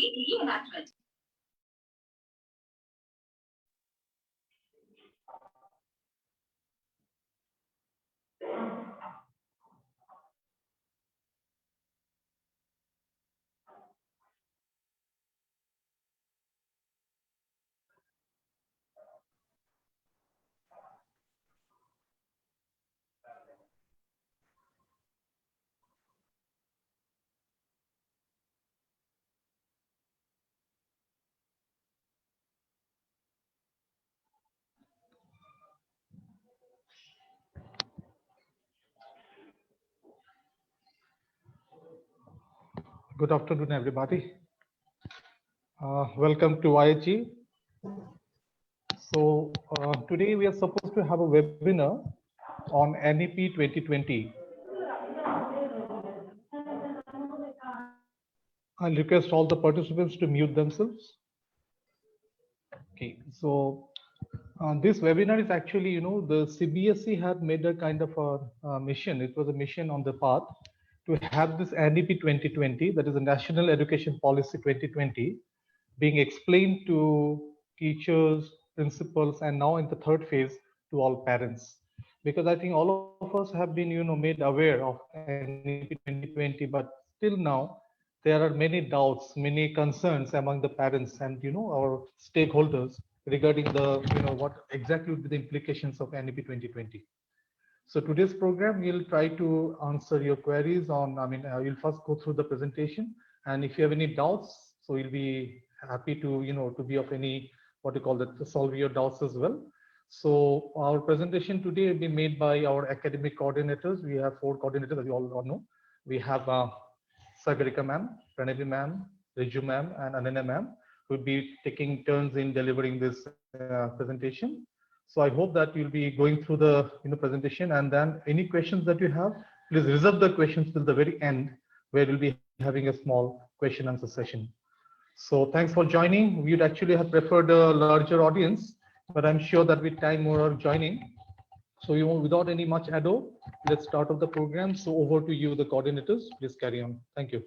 weekly enactment. Good afternoon, everybody. Welcome to IGCSE. So today we are supposed to have a webinar on NEP 2020. I'll request all the participants to mute themselves. Okay, so this webinar is actually, the CBSE had made a kind of a mission. It was a mission on the path to have this NEP 2020, that is the National Education Policy 2020, being explained to teachers, principals, and now in the third phase to all parents. Because I think all of us have been, made aware of NEP 2020, but still now there are many doubts, many concerns among the parents and our stakeholders regarding the what exactly would be the implications of NEP 2020. So today's program, we'll try to answer your queries on, we'll first go through the presentation, and if you have any doubts, so we'll be happy to, to be of any, what you call that, to solve your doubts as well. So our presentation today will be made by our academic coordinators. We have 4 coordinators, as you all know. We have Sagarika ma'am, Pranavi ma'am, Riju ma'am, and Ananya ma'am, who will be taking turns in delivering this presentation. So I hope that you'll be going through the presentation, and then any questions that you have, please reserve the questions till the very end, where we'll be having a small question answer session. So thanks for joining. We'd actually have preferred a larger audience, but I'm sure that with time more are joining. So without any much ado, let's start off the program. So over to you, the coordinators. Please carry on. Thank you.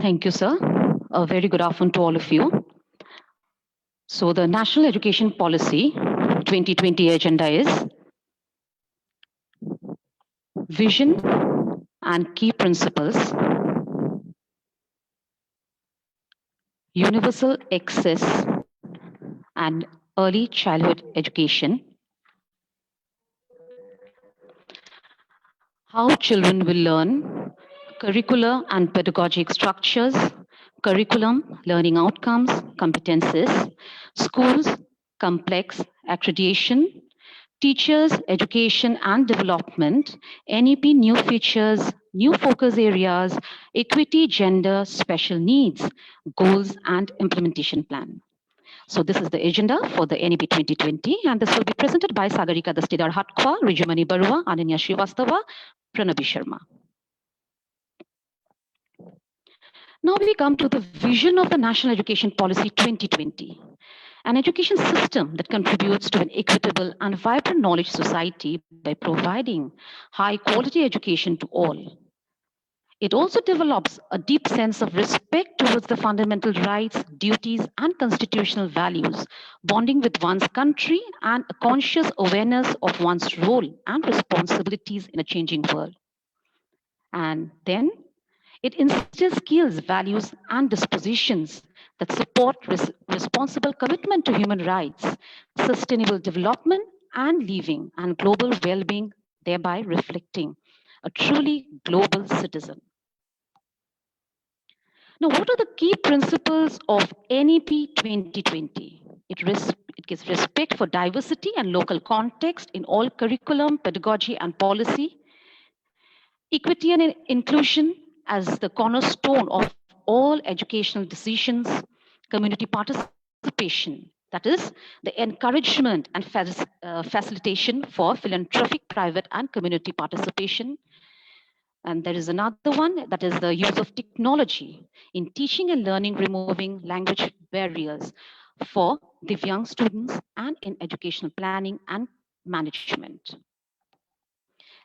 Thank you, sir. A very good afternoon to all of you. So the National Education Policy 2020 agenda is vision and key principles, universal access and early childhood education, how children will learn, curricular and pedagogic structures, curriculum, learning outcomes, competences, schools, complex accreditation, teachers, education and development, NEP new features, new focus areas, equity, gender, special needs, goals and implementation plan. So this is the agenda for the NEP 2020, and this will be presented by Sagarika Dastidar Hatkwa, Rijumani Barua, Ananya Srivastava, Pranavi Sharma. Now we come to the vision of the National Education Policy 2020, an education system that contributes to an equitable and vibrant knowledge society by providing high quality education to all. It also develops a deep sense of respect towards the fundamental rights, duties, and constitutional values, bonding with one's country and a conscious awareness of one's role and responsibilities in a changing world. And then it instills skills, values, and dispositions that support responsible commitment to human rights, sustainable development and living, and global well-being, thereby reflecting a truly global citizen. Now, what are the key principles of NEP 2020? It gives respect for diversity and local context in all curriculum, pedagogy, and policy, equity and inclusion as the cornerstone of all educational decisions, community participation, that is, the encouragement and facilitation for philanthropic, private, and community participation, And there is another one that is the use of technology in teaching and learning, removing language barriers for the young students and in educational planning and management.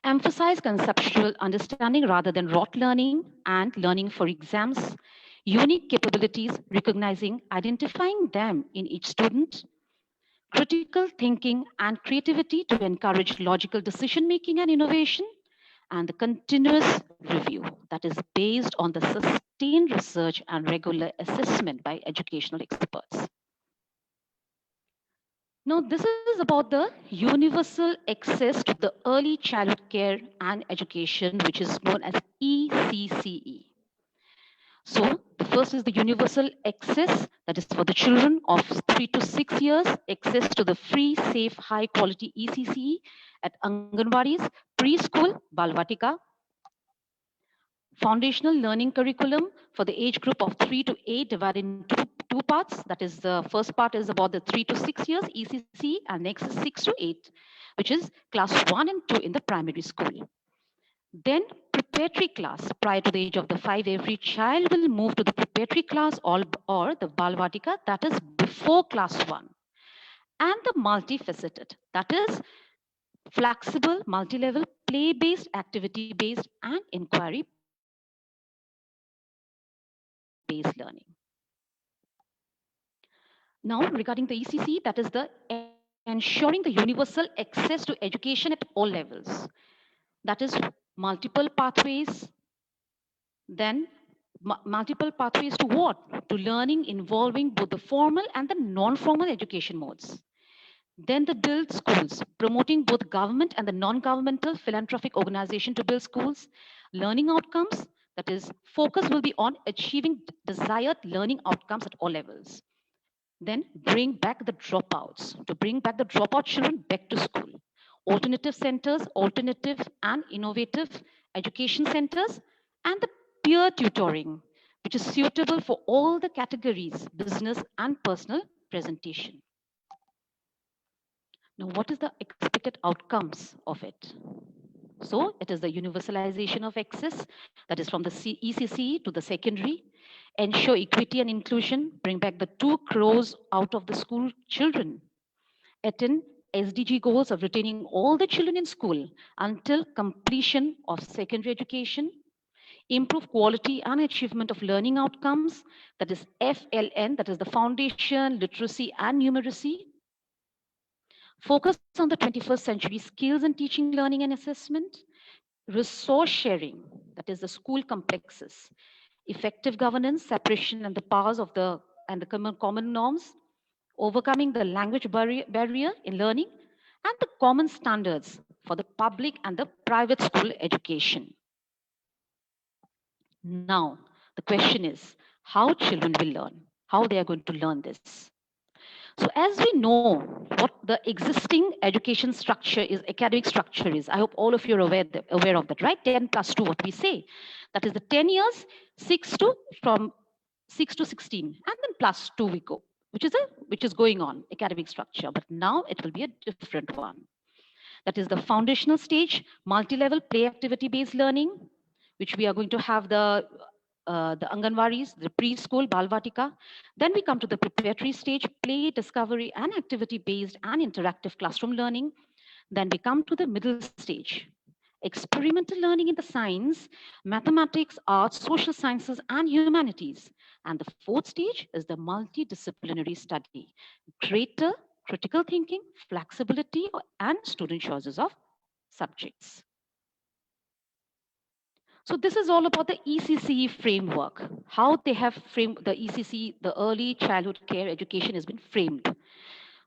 Emphasize conceptual understanding rather than rote learning and learning for exams, unique capabilities, recognizing, identifying them in each student, critical thinking and creativity to encourage logical decision making and innovation, and the continuous review that is based on the sustained research and regular assessment by educational experts. Now, this is about the universal access to the early childhood care and education, which is known as ECCE. So, the first is the universal access, that is for the children of 3 to 6 years, access to the free, safe, high quality ECCE at Anganwadis, preschool, Balvatika, foundational learning curriculum for the age group of 3 to 8 divided into two parts. That is, the first part is about the 3 to 6 years ECC, and next is 6 to 8, which is class 1 and 2 in the primary school. Then preparatory class, prior to the age of the 5, every child will move to the preparatory class or the Balvatika, that is before class 1. And the multifaceted, that is flexible, multi-level, play-based, activity-based, and inquiry-based learning. Now, regarding the ECC, that is the ensuring the universal access to education at all levels. That is multiple pathways, then multiple pathways to what? To learning involving both the formal and the non-formal education modes. Then the build schools, promoting both government and the non-governmental philanthropic organization to build schools. Learning outcomes, that is, focus will be on achieving desired learning outcomes at all levels. Then bring back the dropouts, to bring back the dropout children back to school. Alternative centers, alternative and innovative education centers, and the peer tutoring, which is suitable for all the categories, business and personal presentation. Now, what is the expected outcomes of it? So it is the universalization of access, that is from the ECC to the secondary, ensure equity and inclusion, bring back the 2 crores out of the school children, attain SDG goals of retaining all the children in school until completion of secondary education, improve quality and achievement of learning outcomes, that is FLN, that is the foundation, literacy and numeracy, focus on the 21st century skills in teaching, learning, and assessment, resource sharing, that is the school complexes, effective governance, separation and the powers of the and the common norms, overcoming the language barrier in learning, and the common standards for the public and the private school education. Now, the question is how children will learn, how they are going to learn this. So as we know what the existing education structure is, academic structure is, I hope all of you are aware of that, right? 10 plus 2, what we say. That is the 10 years, 6 to from 6 to 16, and then plus 2 we go, which is going on, academic structure. But now it will be a different one. That is the foundational stage, multi-level play activity-based learning, which we are going to have the Anganwaris, the preschool, Balvatika. Then we come to the preparatory stage, play, discovery, and activity-based and interactive classroom learning. Then we come to the middle stage, experimental learning in the science, mathematics, arts, social sciences, and humanities. And the fourth stage is the multidisciplinary study, greater critical thinking, flexibility, and student choices of subjects. So this is all about the ECCE framework, how they have framed the ECC, the early childhood care education has been framed.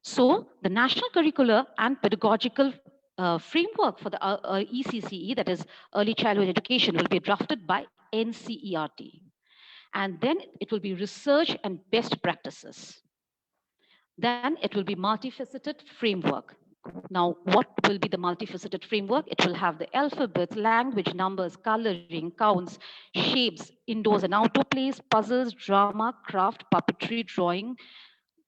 So the national curricular and pedagogical framework for the ECCE, that is early childhood education, will be drafted by NCERT. And then it will be research and best practices. Then it will be multifaceted framework. Now, what will be the multifaceted framework? It will have the alphabet, language, numbers, coloring, counts, shapes, indoors and outdoor plays, puzzles, drama, craft, puppetry, drawing,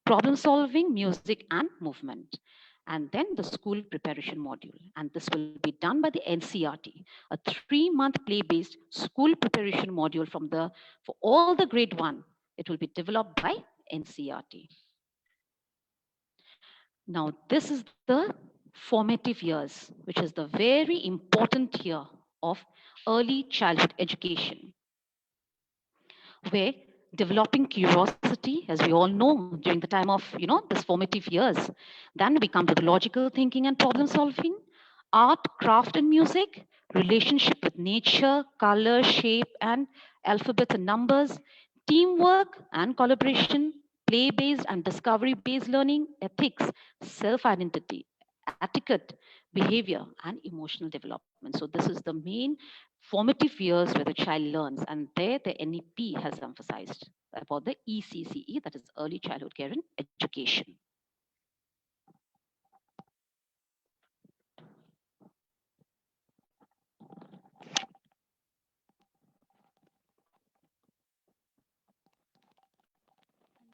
problem solving, music, and movement. and then the school preparation module. And this will be done by the NCRT, a 3-month play-based school preparation module for all the grade 1. It will be developed by NCRT. Now, this is the formative years, which is the very important year of early childhood education, where developing curiosity, as we all know, during the time of this formative years, then we come to the logical thinking and problem solving, art, craft, and music, relationship with nature, color, shape, and alphabets and numbers, teamwork and collaboration, play-based and discovery-based learning, ethics, self-identity, etiquette, behavior, and emotional development. So this is the main formative years where the child learns, and there the NEP has emphasized about the ECCE, that is early childhood care and education.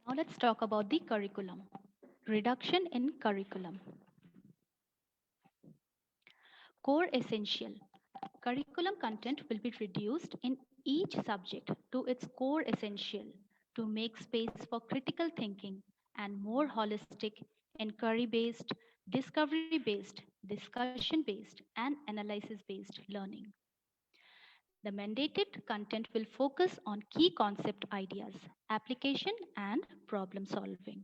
Now let's talk about the curriculum. Reduction in curriculum. Core essential. Curriculum content will be reduced in each subject to its core essential to make space for critical thinking and more holistic, inquiry-based, discovery-based, discussion-based, and analysis-based learning. The mandated content will focus on key concept ideas, application, and problem solving.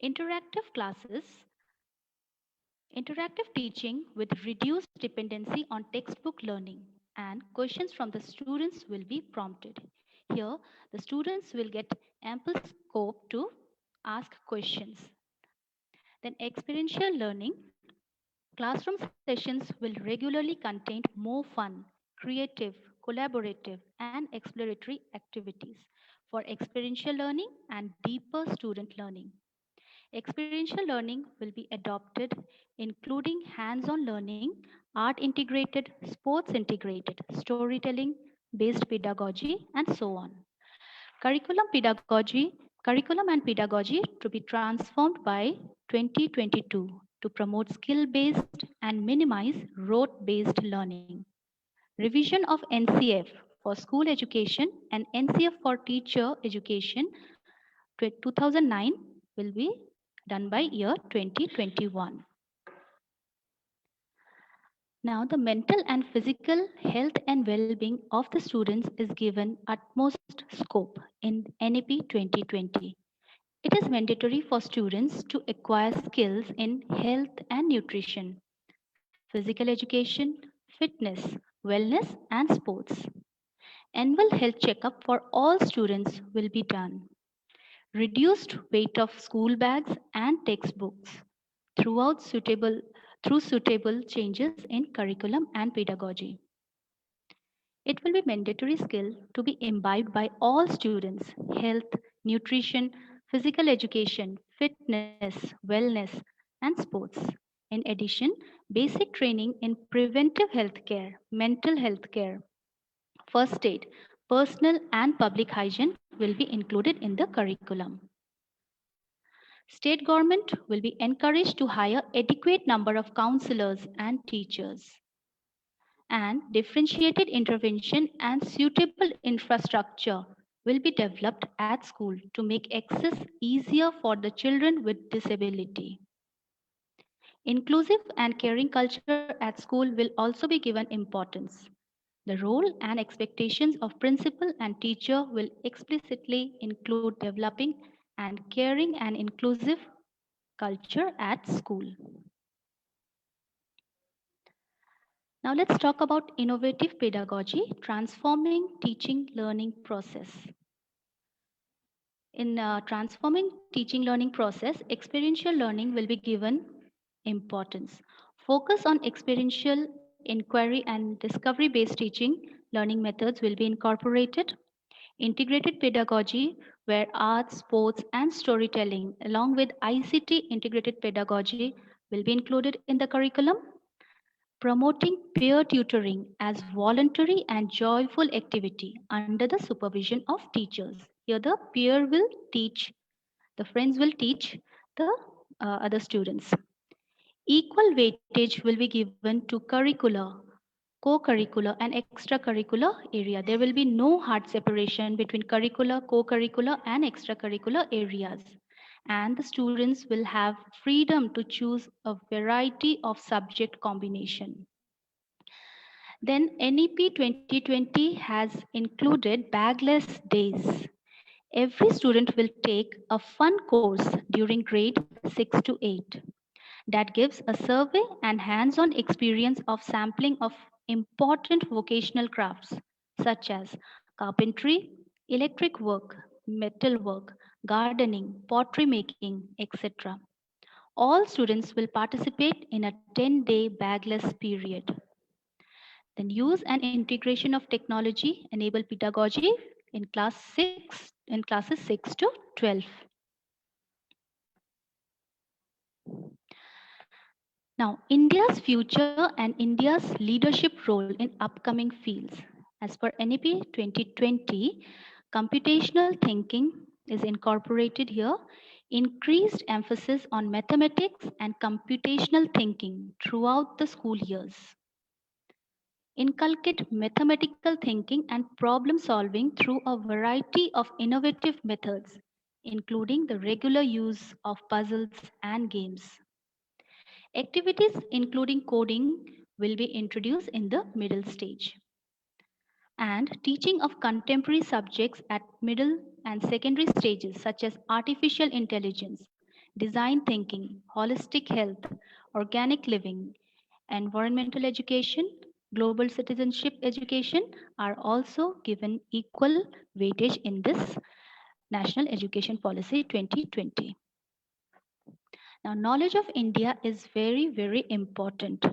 Interactive classes, interactive teaching with reduced dependency on textbook learning, and questions from the students will be prompted. Here, the students will get ample scope to ask questions. Then experiential learning. Classroom sessions will regularly contain more fun, creative, collaborative, and exploratory activities for experiential learning and deeper student learning. Experiential learning will be adopted, including hands on learning, art integrated, sports integrated, storytelling based pedagogy, and so on. Curriculum and pedagogy to be transformed by 2022 to promote skill based and minimize rote based learning. Revision of NCF for school education and NCF for teacher education 2009 will be done by year 2021. Now, the mental and physical health and well-being of the students is given utmost scope in NEP 2020. It is mandatory for students to acquire skills in health and nutrition, physical education, fitness, wellness, and sports. Annual health checkup for all students will be done. Reduced weight of school bags and textbooks through suitable changes in curriculum and pedagogy. It will be mandatory skill to be imbibed by all students: health, nutrition, physical education, fitness, wellness, and sports. In addition, basic training in preventive health care, mental health care, first aid, personal and public hygiene will be included in the curriculum. State government will be encouraged to hire adequate number of counselors and teachers. And differentiated intervention and suitable infrastructure will be developed at school to make access easier for the children with disability. Inclusive and caring culture at school will also be given importance. The role and expectations of principal and teacher will explicitly include developing and caring and inclusive culture at school. Now let's talk about innovative pedagogy, transforming teaching learning process. In transforming teaching learning process, experiential learning will be given importance. Focus on experiential inquiry and discovery based teaching learning methods will be incorporated. Integrated pedagogy, where art, sports, and storytelling, along with ICT integrated pedagogy, will be included in the curriculum. Promoting peer tutoring as voluntary and joyful activity under the supervision of teachers. Here the peer will teach, the friends will teach the other students. Equal weightage will be given to curricular, co-curricular and extracurricular area. There will be no hard separation between curricular, co-curricular and extracurricular areas. And the students will have freedom to choose a variety of subject combination. Then NEP 2020 has included bagless days. Every student will take a fun course during grade 6 to 8 that gives a survey and hands on experience of sampling of important vocational crafts such as carpentry, electric work, metal work, gardening, pottery making, etc. All students will participate in a 10-day bagless period. Then use and integration of technology enable pedagogy in classes 6 to 12. Now, India's future and India's leadership role in upcoming fields. As per NEP 2020, computational thinking is incorporated here, increased emphasis on mathematics and computational thinking throughout the school years. Inculcate mathematical thinking and problem solving through a variety of innovative methods, including the regular use of puzzles and games. Activities including coding will be introduced in the middle stage. And teaching of contemporary subjects at middle and secondary stages such as artificial intelligence, design thinking, holistic health, organic living, environmental education, global citizenship education are also given equal weightage in this National Education Policy 2020. Now, knowledge of India is very, very important.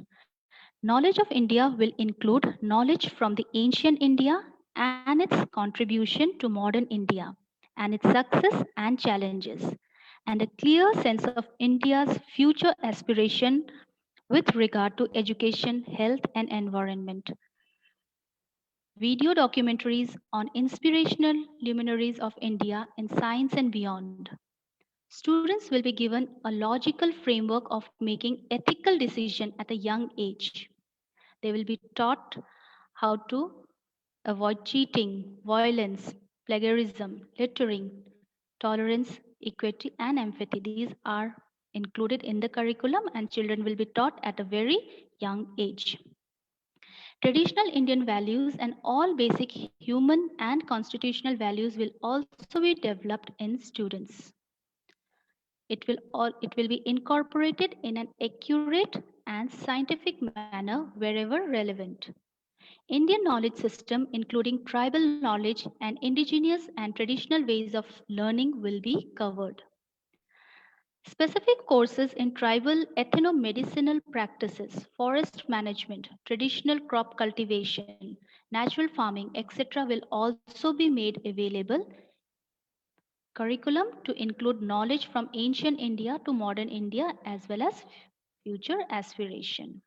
Knowledge of India will include knowledge from the ancient India and its contribution to modern India, and its success and challenges, and a clear sense of India's future aspiration with regard to education, health, and environment. Video documentaries on inspirational luminaries of India in science and beyond. Students will be given a logical framework of making ethical decisions at a young age. They will be taught how to avoid cheating, violence, plagiarism, littering, tolerance, equity, and empathy. These are included in the curriculum, and children will be taught at a very young age. Traditional Indian values and all basic human and constitutional values will also be developed in students. It will be incorporated in an accurate and scientific manner wherever relevant. Indian knowledge system, including tribal knowledge and indigenous and traditional ways of learning, will be covered. Specific courses in tribal ethno-medicinal practices, forest management, traditional crop cultivation, natural farming, etc. will also be made available. Curriculum to include knowledge from ancient India to modern India as well as future aspiration.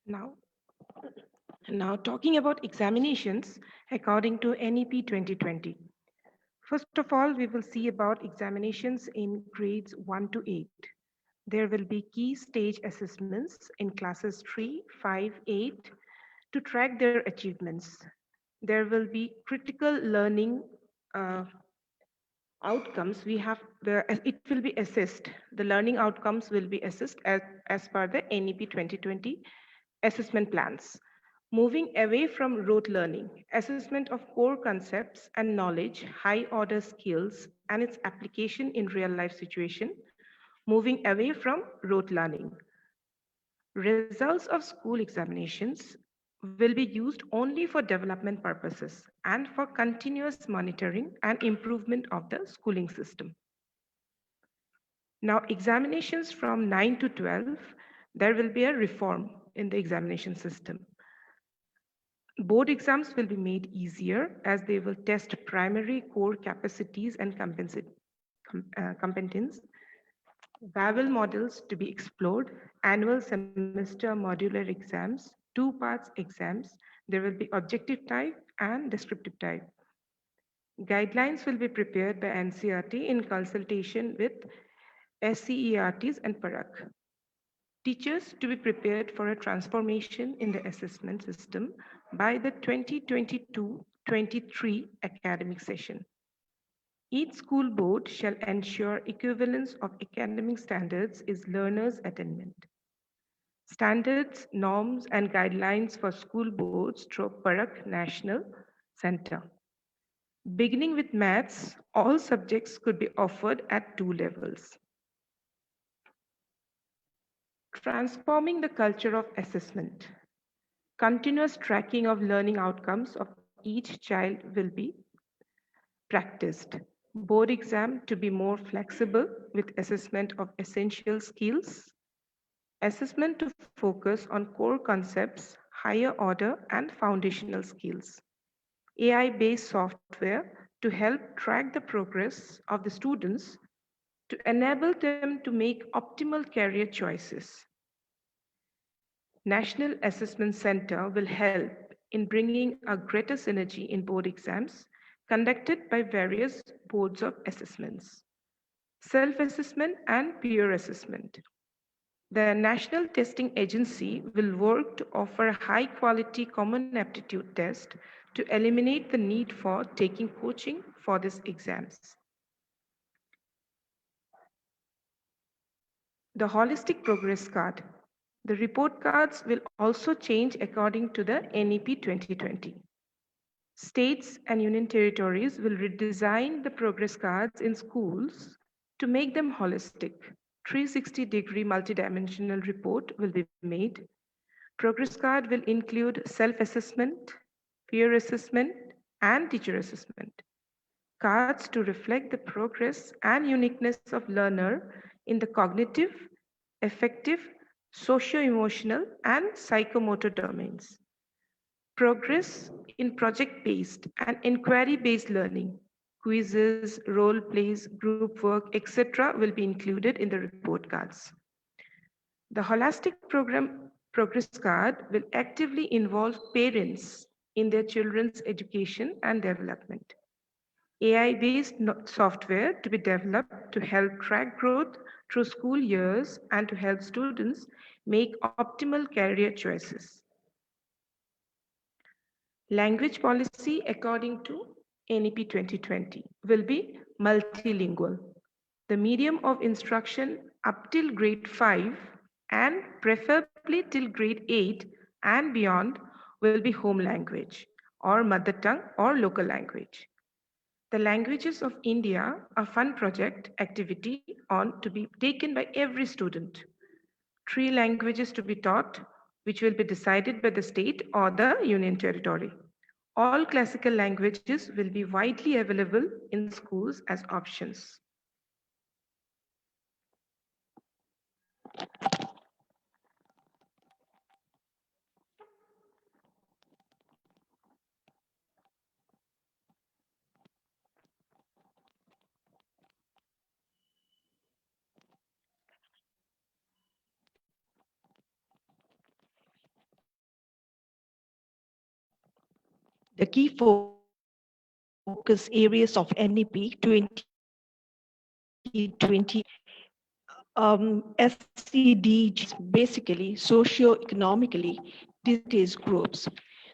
Now, now talking about examinations according to NEP 2020. First of all, we will see about examinations in grades 1 to 8. There will be key stage assessments in classes 3, 5, 8 to track their achievements. There will be critical learning outcomes. It will be assessed. The learning outcomes will be assessed as per the NEP 2020 assessment plans. Moving away from rote learning, assessment of core concepts and knowledge, high order skills, and its application in real life situation, moving away from rote learning. Results of school examinations will be used only for development purposes and for continuous monitoring and improvement of the schooling system. Now, examinations from 9 to 12, there will be a reform in the examination system. Board exams will be made easier as they will test primary core capacities and competence. Babel models to be explored, annual semester modular exams, 2 parts exams. There will be objective type and descriptive type. Guidelines will be prepared by NCRT in consultation with SCERTs and Parak. Teachers to be prepared for a transformation in the assessment system by the 2022-23 academic session. Each school board shall ensure equivalence of academic standards is learners' attainment. Standards, norms, and guidelines for school boards through Parak National Center. Beginning with maths, all subjects could be offered at 2 levels. Transforming the culture of assessment. Continuous tracking of learning outcomes of each child will be practiced. Board exam to be more flexible with assessment of essential skills. Assessment to focus on core concepts, higher order, and foundational skills. AI-based software to help track the progress of the students to enable them to make optimal career choices. National Assessment Center will help in bringing a greater synergy in board exams conducted by various boards of assessments, self-assessment and peer assessment. The National Testing Agency will work to offer a high-quality common aptitude test to eliminate the need for taking coaching for these exams. The holistic progress card. The report cards will also change according to the NEP 2020. States and union territories will redesign the progress cards in schools to make them holistic. 360-degree multidimensional report will be made. Progress card will include self-assessment, peer assessment, and teacher assessment. Cards to reflect the progress and uniqueness of learner in the cognitive, affective, socio-emotional, and psychomotor domains. Progress in project-based and inquiry-based learning, quizzes, role plays, group work, etc. will be included in the report cards. The holistic program progress card will actively involve parents in their children's education and development. AI-based software to be developed to help track growth through school years and to help students make optimal career choices. Language policy according to NEP 2020 will be multilingual. The medium of instruction up till grade 5 and preferably till grade 8 and beyond will be home language or mother tongue or local language. The Languages of India, a fun project activity on to be taken by every student. 3 languages to be taught, which will be decided by the state or the union territory. All classical languages will be widely available in schools as options. The key focus areas of NEP 2020 SCDGs, basically socio-economically disadvantaged groups.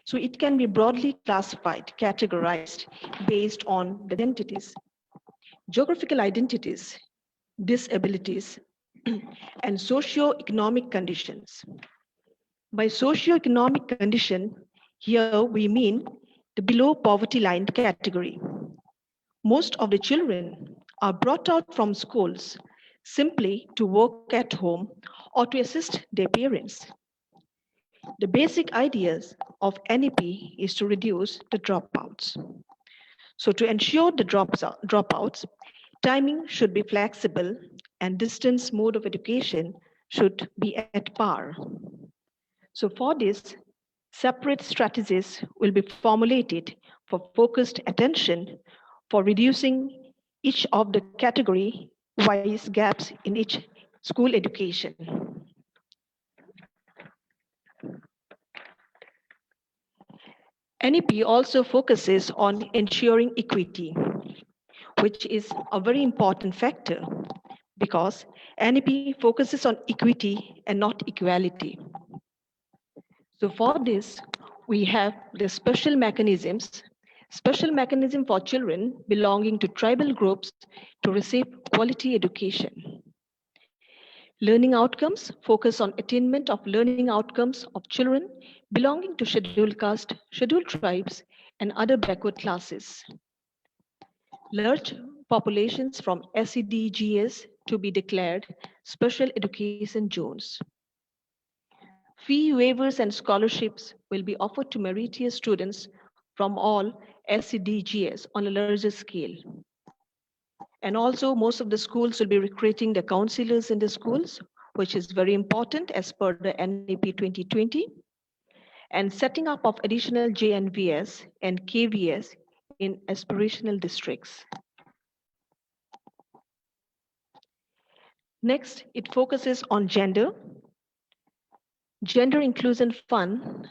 So it can be broadly classified, categorized based on the identities, geographical identities, disabilities, and socio-economic conditions. By socio-economic condition, here we mean the below poverty line category. Most of the children are brought out from schools simply to work at home or to assist their parents. The basic ideas of NEP is to reduce the dropouts. So to ensure the dropouts, timing should be flexible and distance mode of education should be at par. So for this, separate strategies will be formulated for focused attention for reducing each of the category-wise gaps in each school education. NEP also focuses on ensuring equity, which is a very important factor because NEP focuses on equity and not equality. So for this, we have the special mechanism for children belonging to tribal groups to receive quality education. Learning outcomes focus on attainment of learning outcomes of children belonging to scheduled caste, scheduled tribes, and other backward classes. Large populations from SEDGS to be declared special education zones. Fee waivers and scholarships will be offered to meritorious students from all SEDGS on a larger scale. And also, most of the schools will be recruiting the counselors in the schools, which is very important as per the NEP 2020, and setting up of additional JNVS and KVS in aspirational districts. Next, it focuses on gender. Gender Inclusion Fund.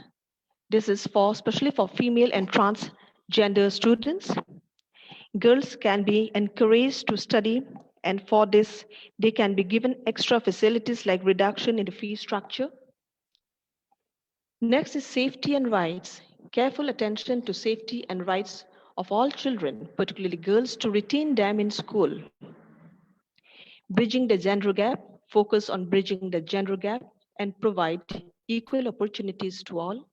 This is for especially for female and transgender students. Girls can be encouraged to study, and for this, they can be given extra facilities like reduction in the fee structure. Next is safety and rights. Careful attention to safety and rights of all children, particularly girls, to retain them in school. Bridging the gender gap, focus on bridging the gender gap and provide equal opportunities to all.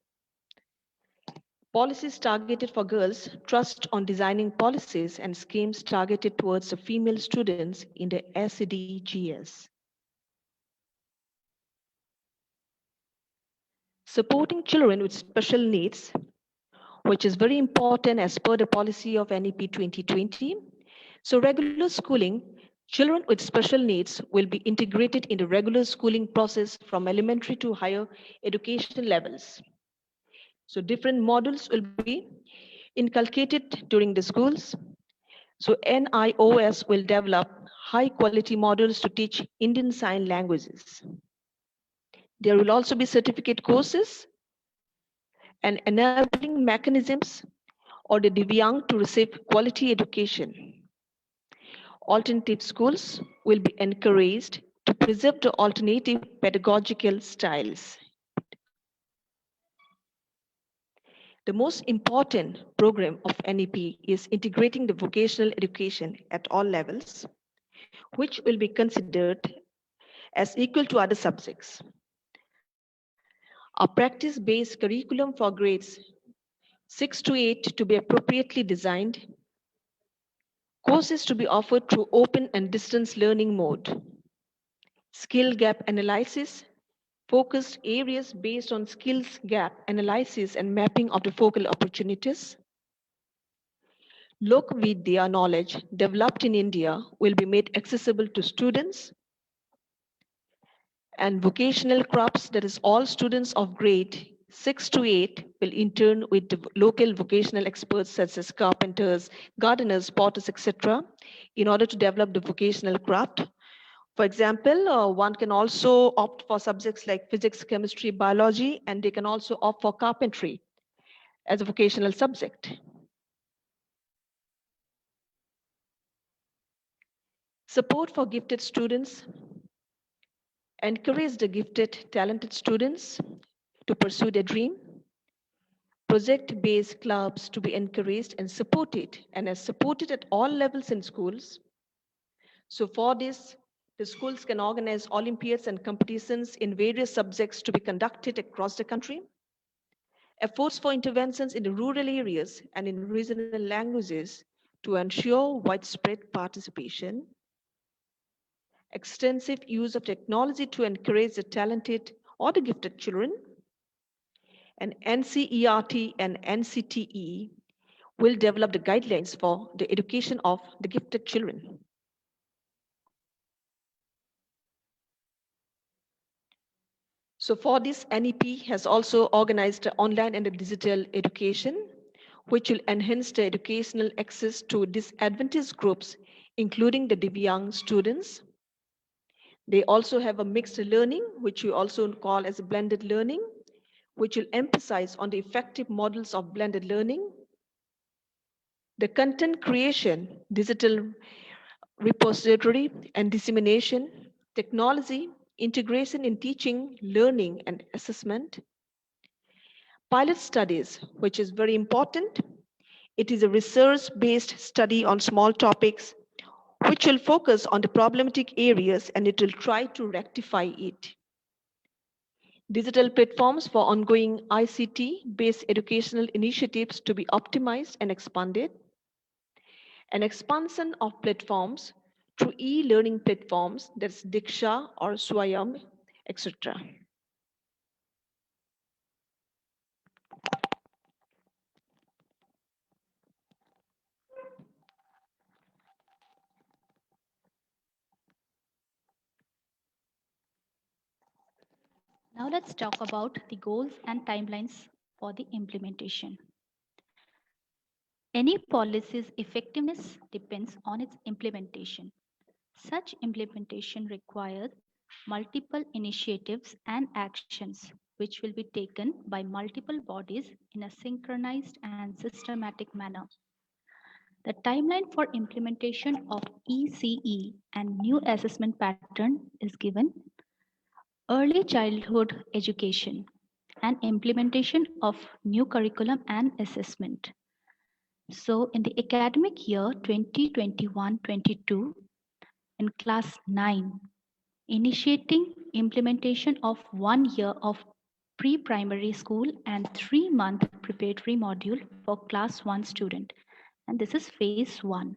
Policies targeted for girls trust on designing policies and schemes targeted towards the female students in the SEDGS. Supporting children with special needs, which is very important as per the policy of NEP 2020. So regular schooling, children with special needs will be integrated in the regular schooling process from elementary to higher education levels. So different models will be inculcated during the schools. So NIOS will develop high quality models to teach Indian Sign Languages. There will also be certificate courses and enabling mechanisms or the Divyang to receive quality education. Alternative schools will be encouraged to preserve the alternative pedagogical styles. The most important program of NEP is integrating the vocational education at all levels, which will be considered as equal to other subjects. A practice-based curriculum for grades 6 to 8 to be appropriately designed, courses to be offered through open and distance learning mode, skill gap analysis, focused areas based on skills gap analysis and mapping of the focal opportunities. Lokvidya knowledge developed in India will be made accessible to students, and vocational crops, that is all students of grade 6 to 8 will intern with the local vocational experts such as carpenters, gardeners, potters, etc. in order to develop the vocational craft. For example, one can also opt for subjects like physics, chemistry, biology, and they can also opt for carpentry as a vocational subject. Support for gifted students. Encourage the gifted, talented students to pursue their dream. Project-based clubs to be encouraged and supported, and as supported at all levels in schools. So for this, the schools can organize Olympiads and competitions in various subjects to be conducted across the country. Efforts for interventions in the rural areas and in regional languages to ensure widespread participation. Extensive use of technology to encourage the talented or the gifted children. And NCERT and NCTE will develop the guidelines for the education of the gifted children. So for this, NEP has also organized online and digital education, which will enhance the educational access to disadvantaged groups, including the Divyang students. They also have a mixed learning, which we also call as blended learning, which will emphasize on the effective models of blended learning, the content creation, digital repository and dissemination, technology, integration in teaching, learning, and assessment, pilot studies, which is very important. It is a research-based study on small topics, which will focus on the problematic areas and it will try to rectify it. Digital platforms for ongoing ICT-based educational initiatives to be optimized and expanded. An expansion of platforms through e-learning platforms, that's Diksha or Swayam, etc. Now let's talk about the goals and timelines for the implementation. Any policy's effectiveness depends on its implementation. Such implementation requires multiple initiatives and actions which will be taken by multiple bodies in a synchronized and systematic manner. The timeline for implementation of ECE and new assessment pattern is given: early childhood education and implementation of new curriculum and assessment. So in the academic year 2021-22, in class 9, initiating implementation of 1 year of pre-primary school and 3-month preparatory module for class 1 student. And this is phase 1.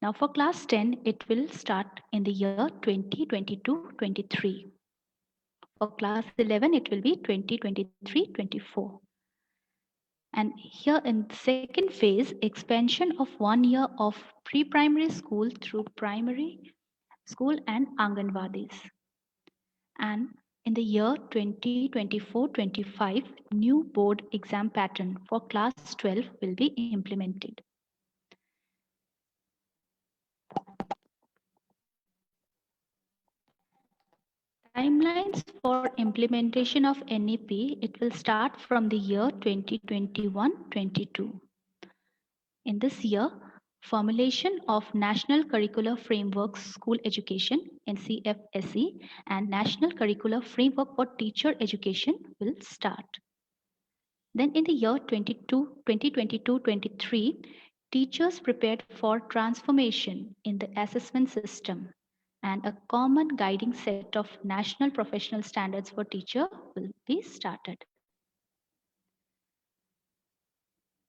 Now for class 10, it will start in the year 2022-23. For class 11, it will be 2023-24. And here in the second phase, expansion of 1 year of pre-primary school through primary school and Anganwadis. And in the year 2024-25, new board exam pattern for class 12 will be implemented. Timelines for implementation of NEP, it will start from the year 2021-22. In this year, formulation of National Curricular Frameworks School Education (NCFSE) and National Curricular Framework for Teacher Education will start. Then in the year 2022-23, teachers prepared for transformation in the assessment system and a common guiding set of national professional standards for teacher will be started.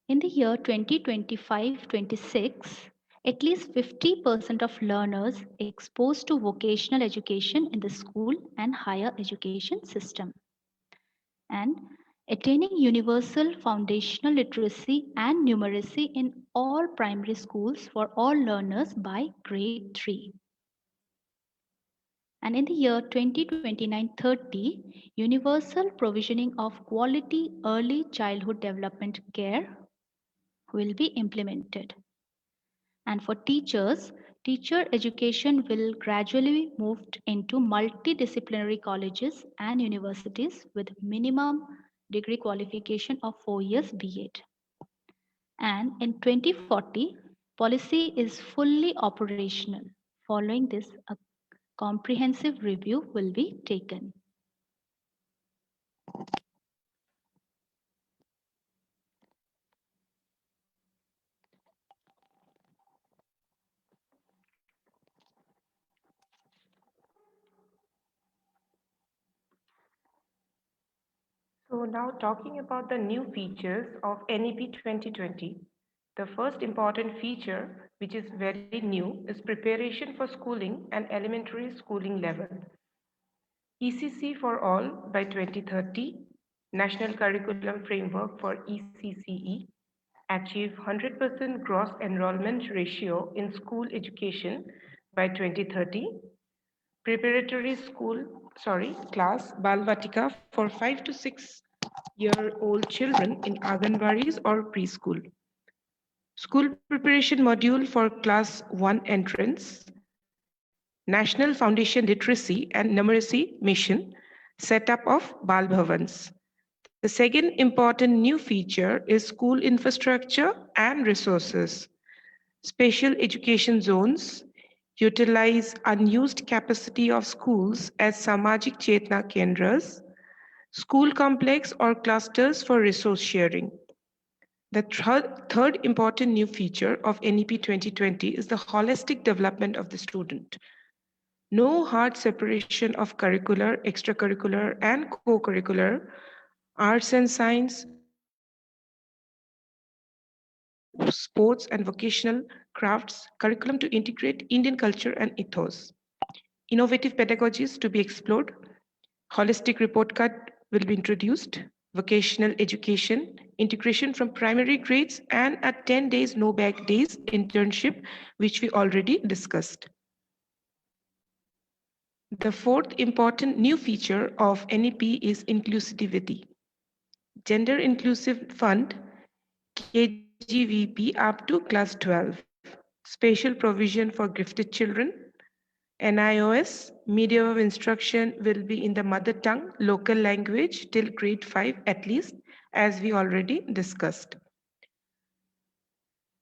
In the year 2025-26, at least 50% of learners exposed to vocational education in the school and higher education system. And attaining universal foundational literacy and numeracy in all primary schools for all learners by grade 3. And in the year 2029-30, universal provisioning of quality early childhood development care will be implemented. And for teachers, teacher education will gradually move into multidisciplinary colleges and universities with minimum degree qualification of 4 years B.Ed. And in 2040, policy is fully operational. Following this, a comprehensive review will be taken. So now talking about the new features of NEP 2020, the first important feature, which is very new, is preparation for schooling and elementary schooling level. ECC for all by 2030, National Curriculum Framework for ECCE, achieve 100% gross enrollment ratio in school education by 2030, preparatory class Balvatika for 5 to 6-year-old children in Anganwadis or preschool. School preparation module for class 1 entrance, National Foundation Literacy and Numeracy Mission, setup of Bal Bhavans. The second important new feature is school infrastructure and resources. Special education zones utilize unused capacity of schools as Samajik Chetna Kendras, school complex or clusters for resource sharing. The third important new feature of NEP 2020 is the holistic development of the student. No hard separation of curricular, extracurricular, and co-curricular, arts and science, sports and vocational crafts, curriculum to integrate Indian culture and ethos. Innovative pedagogies to be explored. Holistic report card will be introduced. Vocational education, integration from primary grades, and a 10 days no back days internship, which we already discussed. The fourth important new feature of NEP is inclusivity. Gender Inclusive Fund, KGVP up to class 12. Special provision for gifted children. NIOS, medium of instruction will be in the mother tongue, local language till grade 5 at least, as we already discussed.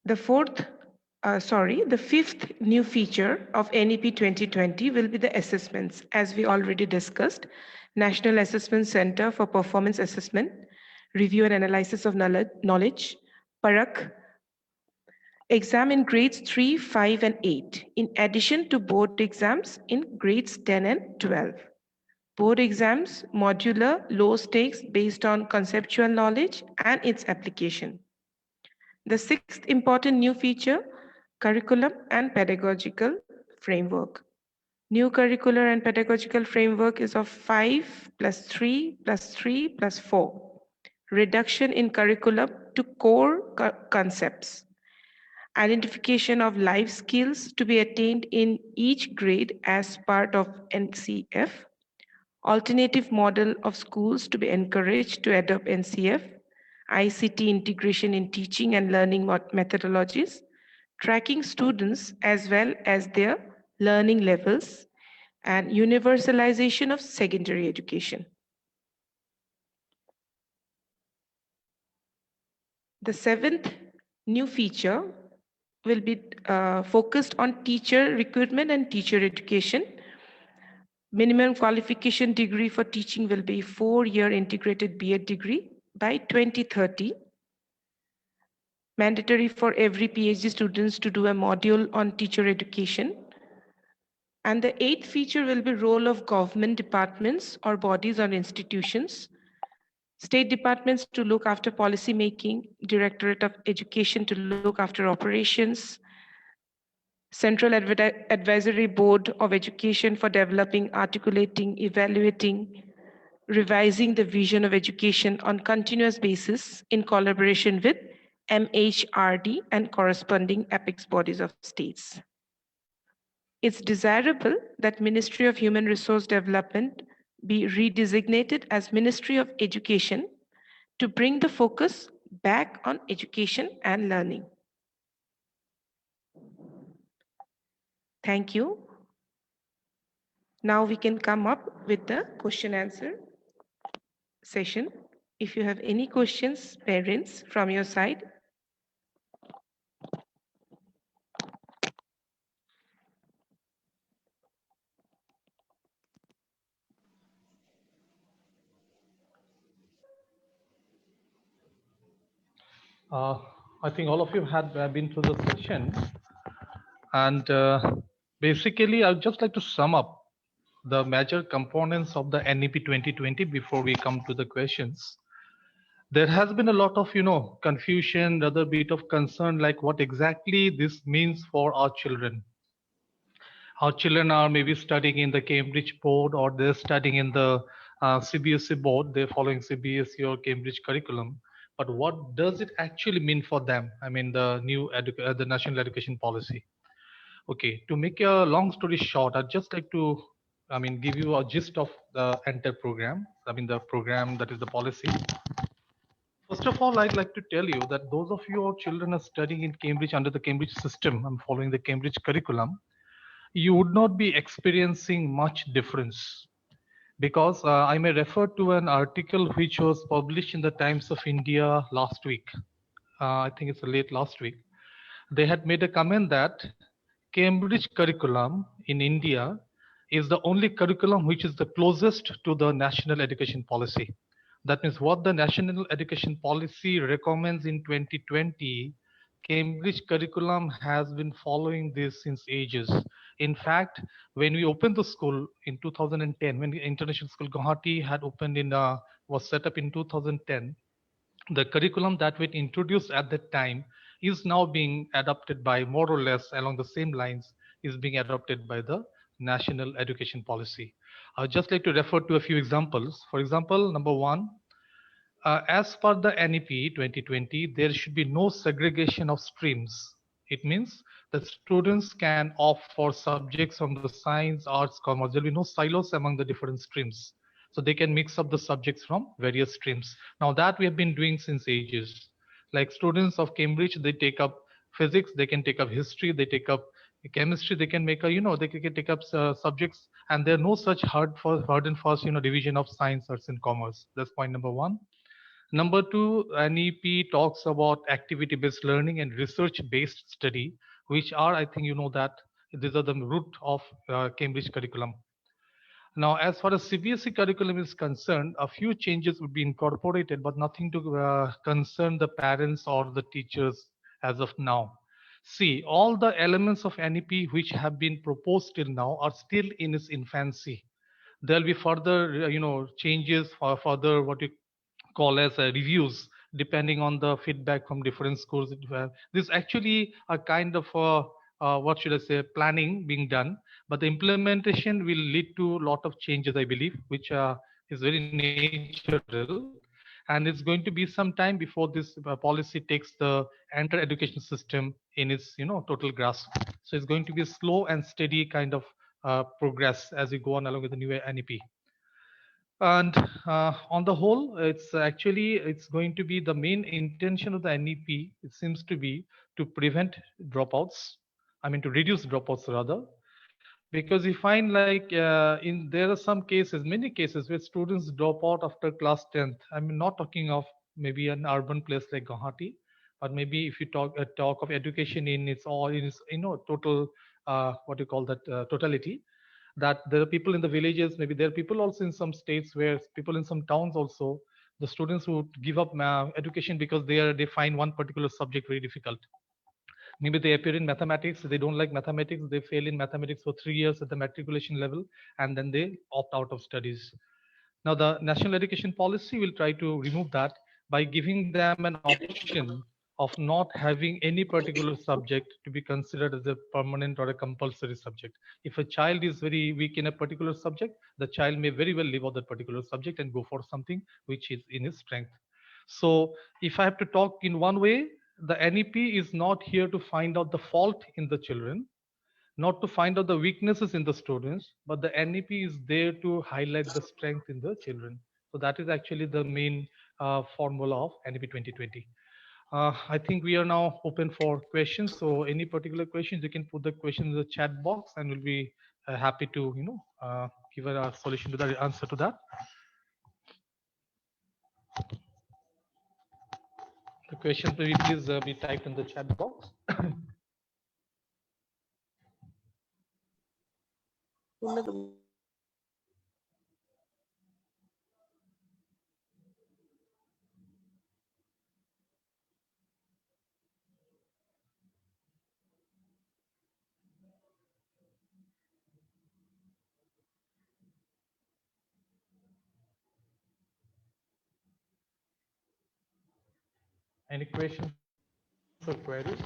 The fifth new feature of NEP 2020 will be the assessments, as we already discussed. National Assessment Center for Performance Assessment, Review and Analysis of Knowledge, PARAK, exam in grades 3, 5, and 8, in addition to board exams in grades 10 and 12. Board exams, modular, low stakes based on conceptual knowledge and its application. The sixth important new feature, curriculum and pedagogical framework. New curricular and pedagogical framework is of 5 plus 3 plus 3 plus 4. Reduction in curriculum to core concepts. Identification of life skills to be attained in each grade as part of NCF. Alternative model of schools to be encouraged to adopt NCF. ICT integration in teaching and learning methodologies. Tracking students as well as their learning levels, and universalization of secondary education. The seventh new feature will be focused on teacher recruitment and teacher education. Minimum qualification degree for teaching will be 4-year integrated B.Ed degree by 2030. Mandatory for every PhD students to do a module on teacher education. And the eighth feature will be role of government departments or bodies or institutions. State departments to look after policy making, Directorate of Education to look after operations, Central Advisory Board of Education for developing, articulating, evaluating, revising the vision of education on continuous basis in collaboration with MHRD and corresponding apex bodies of states. It's desirable that Ministry of Human Resource Development be redesignated as Ministry of Education to bring the focus back on education and learning. Thank you. Now we can come up with the question answer session. If you have any questions, parents, from your side. I think all of you had been through the session, and basically I'd just like to sum up the major components of the NEP 2020 before we come to the questions. There has been a lot of confusion, other bit of concern, like what exactly this means for our children. Our children are maybe studying in the Cambridge board, or they're studying in the CBSE board, they're following CBSE or Cambridge curriculum. But what does it actually mean for them? I mean, the new the national education policy. Okay, to make a long story short, I'd just like to, give you a gist of the entire program. The program, that is the policy. First of all, I'd like to tell you that those of your children are studying in Cambridge under the Cambridge system, I'm following the Cambridge curriculum. you would not be experiencing much difference, because I may refer to an article which was published in the Times of India last week. I think it's late last week. They had made a comment that Cambridge curriculum in India is the only curriculum which is the closest to the national education policy. That means what the national education policy recommends in 2020, Cambridge curriculum has been following this since ages. In fact, when we opened the school in 2010, when the international school Guwahati had opened was set up in 2010, the curriculum that we introduced at that time is now being adopted by more or less along the same lines, is being adopted by the national education policy. I would just like to refer to a few examples. For example, number one, as per the NEP 2020, there should be no segregation of streams. It means that students can opt for subjects from the science, arts, commerce. There will be no silos among the different streams. So they can mix up the subjects from various streams. Now that we have been doing since ages. Like students of Cambridge, they take up physics, they can take up history, they take up chemistry, they can make a, they can take up subjects, and there are no such hard and fast, division of science, arts, and commerce. That's point number one. Number two, NEP talks about activity-based learning and research-based study, which are, I think you know that these are the root of Cambridge curriculum. Now, as far as CBSE curriculum is concerned, a few changes would be incorporated, but nothing to concern the parents or the teachers as of now. See, all the elements of NEP which have been proposed till now are still in its infancy. There'll be further, changes for further what you call as reviews, depending on the feedback from different schools. This actually a kind of what should I say, planning being done, but the implementation will lead to a lot of changes, I believe, which is very natural. And it's going to be some time before this policy takes the entire education system in its total grasp. So it's going to be a slow and steady kind of progress as we go on along with the new NEP. And on the whole, it's going to be the main intention of the NEP. It seems to be to prevent dropouts. I mean, to reduce dropouts rather, because we find like there are some cases, many cases where students drop out after class 10th. I mean, not talking of maybe an urban place like Guwahati, but maybe if you talk of education in its all in its total what you call that totality, that there are people in the villages, maybe there are people also in some states, where people in some towns also, the students who give up education because they find one particular subject very difficult. Maybe they appear in mathematics, they don't like mathematics, they fail in mathematics for 3 years at the matriculation level, and then they opt out of studies. Now, the national education policy will try to remove that by giving them an option of not having any particular subject to be considered as a permanent or a compulsory subject. If a child is very weak in a particular subject, the child may very well leave out that particular subject and go for something which is in his strength. So if I have to talk in one way, the NEP is not here to find out the fault in the children, not to find out the weaknesses in the students, but the NEP is there to highlight the strength in the children. So that is actually the main formula of NEP 2020. I think we are now open for questions. So any particular questions, you can put the question in the chat box, and we'll be happy to give a solution to that, answer to that. The question please be typed in the chat box. Any questions or queries?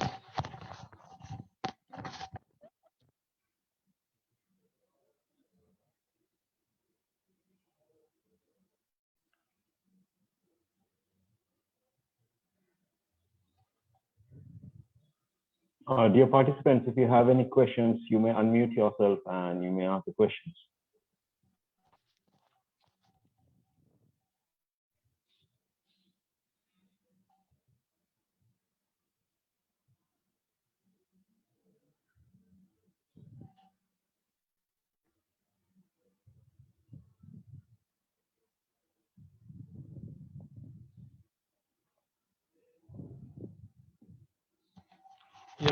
Dear participants, if you have any questions, you may unmute yourself and you may ask the questions.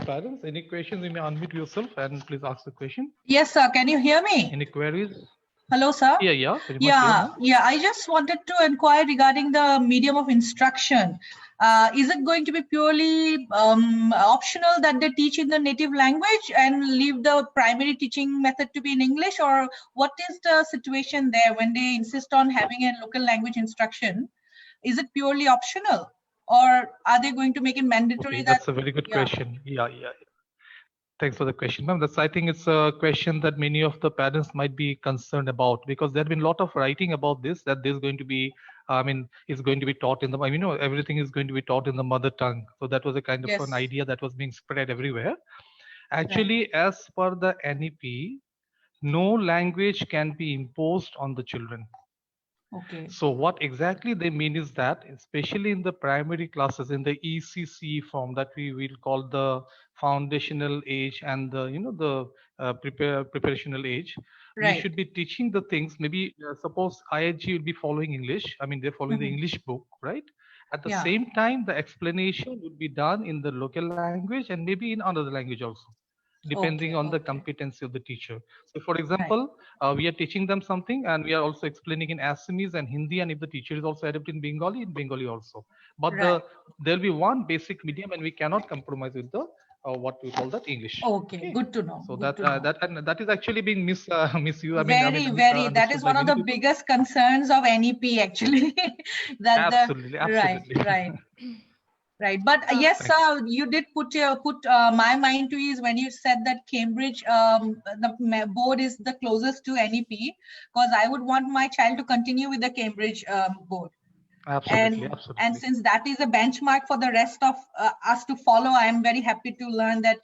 parents. Any questions, you may unmute yourself and please ask the question. Yes, sir. Can you hear me? Any queries? Hello, sir. Yeah, very much. Yeah. I just wanted to inquire regarding the medium of instruction. Is it going to be purely optional that they teach in the native language and leave the primary teaching method to be in English, or what is the situation there when they insist on having a local language instruction? Is it purely optional, or are they going to make it mandatory? Okay, that's a very good question. Yeah. Thanks for the question, ma'am. I think it's a question that many of the parents might be concerned about, because there have been a lot of writing about this, that there's going to be, it's going to be taught in the, everything is going to be taught in the mother tongue. So that was a kind of an idea that was being spread everywhere. Actually, as per the NEP, no language can be imposed on the children. Okay. So what exactly they mean is that, especially in the primary classes, in the ECCE form that we will call the foundational age and the preparational age, we should be teaching the things. Maybe suppose IHG will be following English. They're following the English book, right? At the same time, the explanation would be done in the local language and maybe in another language also, depending on the competency of the teacher. So for example, we are teaching them something and we are also explaining in Assamese and Hindi, and if the teacher is also adept in Bengali also. But there'll be one basic medium and we cannot compromise with the what we call that English. Okay, good to know. So good that is actually being misused. Very. That is one of the biggest concerns of NEP actually. Absolutely. Right. But yes, sir, you did put my mind to ease when you said that Cambridge, the board is the closest to NEP, because I would want my child to continue with the Cambridge board. Absolutely. And since that is a benchmark for the rest of us to follow, I am very happy to learn that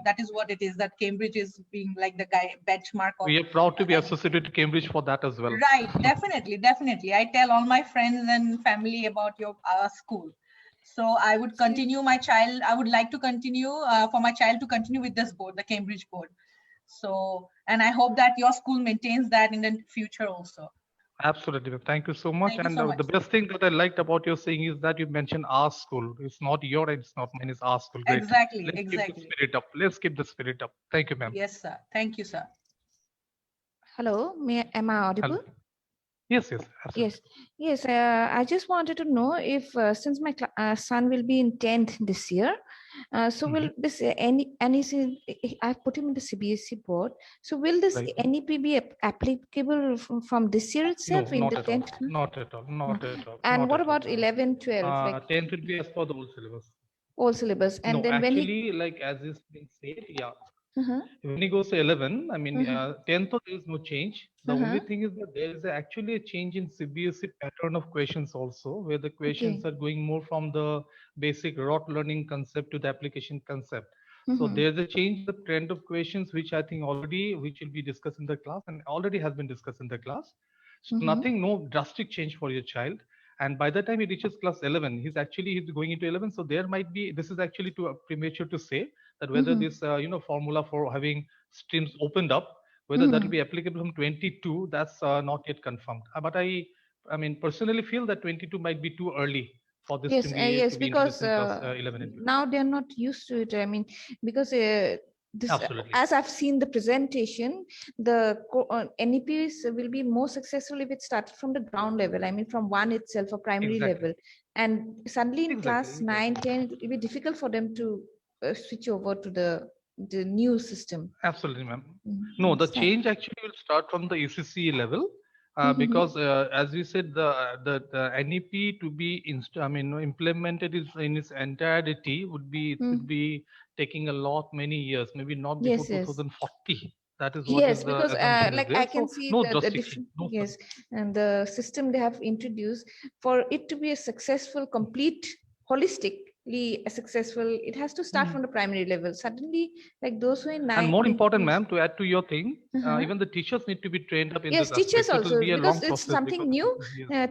that is what it is, that Cambridge is being like the benchmark. We are proud to be associated to Cambridge for that as well. Right, definitely. I tell all my friends and family about your school. So I would continue I would like to continue for my child to continue with this board, the Cambridge board. So, and I hope that your school maintains that in the future also. Absolutely. Thank you so much. The best thing that I liked about your saying is that you mentioned our school. It's not your, it's not mine, it's our school. Great. Exactly. Let's keep the spirit up. Let's keep the spirit up. Thank you, ma'am. Yes, sir. Thank you, sir. Hello, am I audible? Hello. Yes, absolutely. Yes. I just wanted to know if since my son will be in 10th this year, so will this NEC, I've put him in the CBSE board. So will this NEP be applicable from this year itself? No, not at 10th? Not at all. And what about 11, 12? 10th will be as per the old syllabus. Old syllabus. And then actually, like as is being said, when he goes to 11, 10th, there is no change. The only thing is that there is actually a change in CBSE pattern of questions also, where the questions are going more from the basic rote learning concept to the application concept. So there's a change in the trend of questions, which I think which will be discussed in the class and already has been discussed in the class. So no drastic change for your child. And by the time he reaches class 11, he's going into 11. So there might be, this is actually too premature to say that whether this, formula for having streams opened up, whether that will be applicable from 22, that's not yet confirmed. But I personally feel that 22 might be too early for this to be because class 11 now they're not used to it. Because this, as I've seen the presentation, the NEPs will be more successful if it started from the ground level. From one itself, or primary level. And suddenly in class 9, 10, it will be difficult for them to switch over to the new system. Absolutely, ma'am. No, the change actually will start from the ECCE level. Because as we said, the NEP to be implemented in its entirety would be taking a many years, maybe not before 2040. That is what is the because assumption I can see the different and the system they have introduced, for it to be a successful, complete, holistically successful, it has to start from the primary level. Suddenly, like those who are in 9. And more important, ma'am, to add to your thing, even the teachers need to be trained up in this aspect. Teachers also, be because it's something new.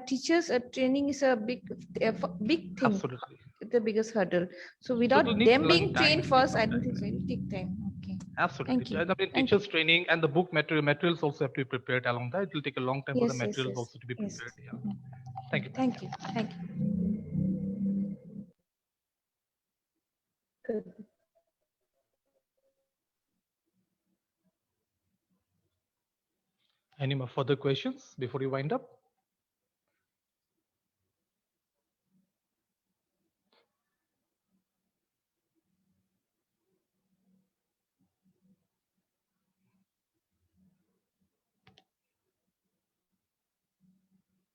Teachers training is a big thing. Absolutely. The biggest hurdle. So without them being trained first, I don't think so. It will take time. Okay. Absolutely. Teachers training and the book materials also have to be prepared along that. It will take a long time for the materials also to be prepared. Thank you. Thank you. Good. Any more further questions before we wind up?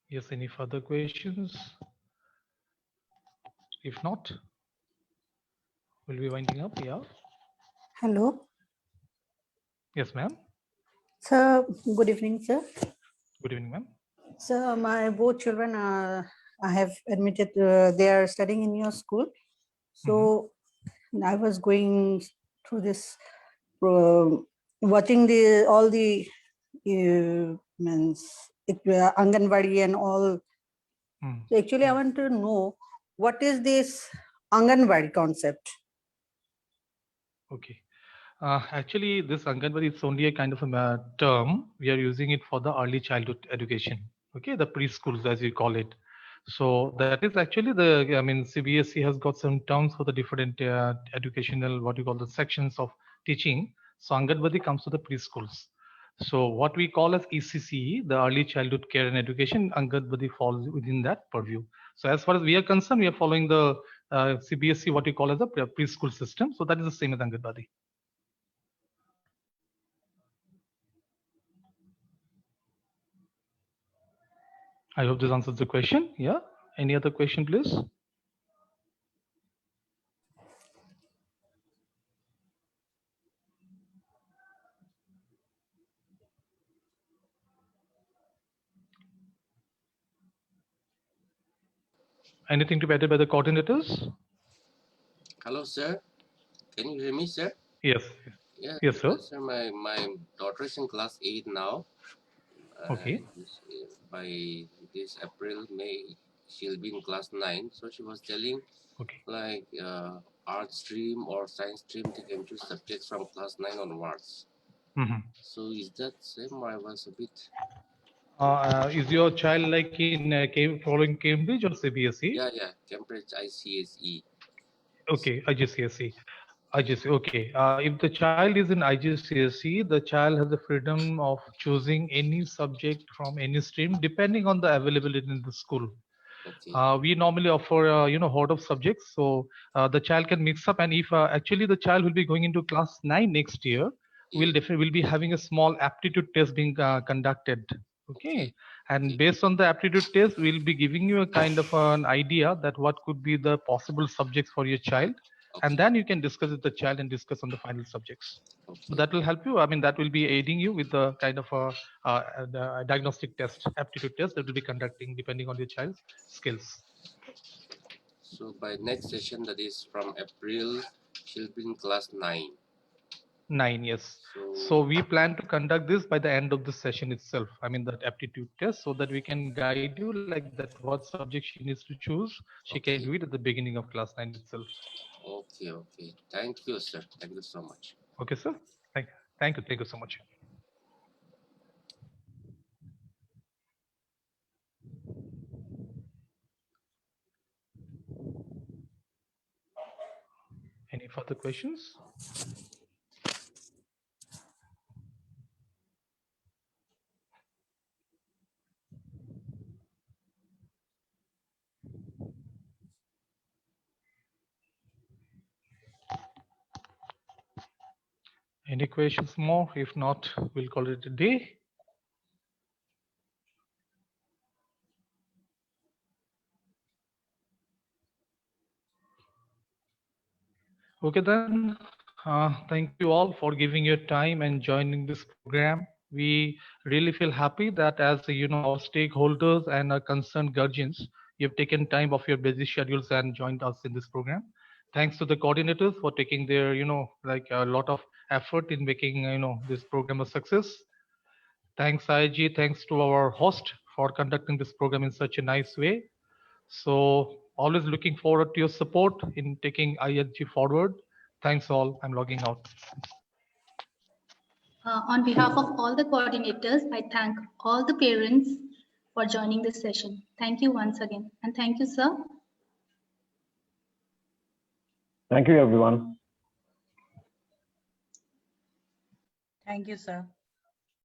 Yes, any further questions? If not, we'll be winding up. Yeah. Hello. Yes, ma'am. Sir, good evening, sir. Good evening, ma'am. Sir, my both children I have admitted, they are studying in your school. So I was going through this, watching all the Anganwadi and all. So actually, I want to know what is this Anganwadi concept? Okay. Actually, this Anganwadi is only a kind of a term. We are using it for the early childhood education. Okay, the preschools as we call it. So that is actually the, I mean, CBSE has got some terms for the different educational, what you call the sections of teaching. So Anganwadi comes to the preschools. So what we call as ECCE, the early childhood care and education, Anganwadi falls within that purview. So as far as we are concerned, we are following the CBSE, what we call as the preschool system. So that is the same as Anganwadi. I hope this answers the question. Yeah. Any other question, please? Anything to be added by the coordinators? Hello, sir. Can you hear me, sir? Yes. Yeah. Yes, sir. Sir, my daughter is in class 8 now. Okay. By this April, May, she'll be in class 9. So she was telling, okay, like art stream or science stream, they can choose subjects from class 9 onwards. So is that same? I was a bit. Is your child like in following Cambridge or CBSE? Yeah, Cambridge IGCSE. Okay, IGCSE. IGCSE. Okay. If the child is in IGCSE, the child has the freedom of choosing any subject from any stream, depending on the availability in the school. Okay. We normally offer horde of subjects, so the child can mix up. And if actually the child will be going into class 9 next year, we'll definitely be having a small aptitude test being conducted. Okay. And based on the aptitude test, we'll be giving you a kind of an idea that what could be the possible subjects for your child. And then you can discuss with the child and discuss on the final subjects. So that will help you. I mean, that will be aiding you with the kind of a diagnostic test, aptitude test that will be conducting depending on your child's skills. So by next session, that is from April, she'll be in class 9. 9, yes. So we plan to conduct this by the end of the session itself. I mean, that aptitude test, so that we can guide you like that what subject she needs to choose. She can do it at the beginning of class 9 itself. Okay. Thank you, sir. Thank you so much. Okay, sir. Thank you so much. Any further questions? Any questions more? If not, we'll call it a day. Okay, then. Thank you all for giving your time and joining this program. We really feel happy that as our stakeholders and our concerned guardians, you've taken time off your busy schedules and joined us in this program. Thanks to the coordinators for taking their like a lot of effort in making this program a success. Thanks IIG, thanks to our host for conducting this program in such a nice way. So always looking forward to your support in taking IIG forward. Thanks all. I'm logging out. On behalf of all the coordinators, I thank all the parents for joining this session. Thank you once again. And thank you, sir. Thank you, everyone. Thank you, sir.